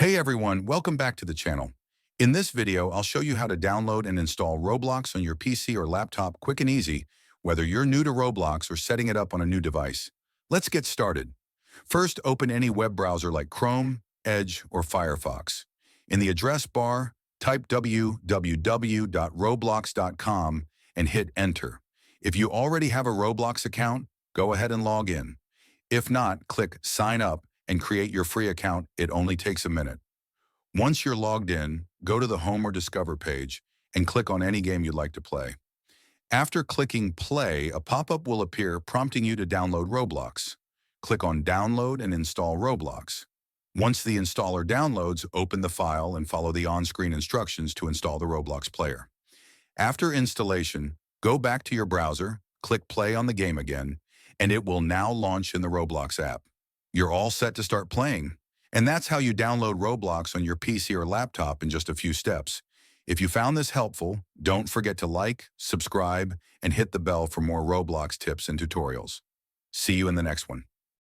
Hey everyone, welcome back to the channel. In this video, I'll show you how to download and install Roblox on your PC or laptop quick and easy, whether you're new to Roblox or setting it up on a new device. Let's get started. First, open any web browser like Chrome, Edge, or Firefox. In the address bar, type www.roblox.com and hit enter. If you already have a Roblox account, go ahead and log in. If not, click sign up and create your free account. It only takes a minute. Once you're logged in, go to the Home or Discover page and click on any game you'd like to play. After clicking play, a pop-up will appear prompting you to download Roblox. Click on Download and install Roblox. Once the installer downloads, open the file and follow the on-screen instructions to install the Roblox player. After installation, go back to your browser, click play on the game again, and it will now launch in the Roblox app. You're all set to start playing. And that's how you download Roblox on your PC or laptop in just a few steps. If you found this helpful, don't forget to like, subscribe, and hit the bell for more Roblox tips and tutorials. See you in the next one.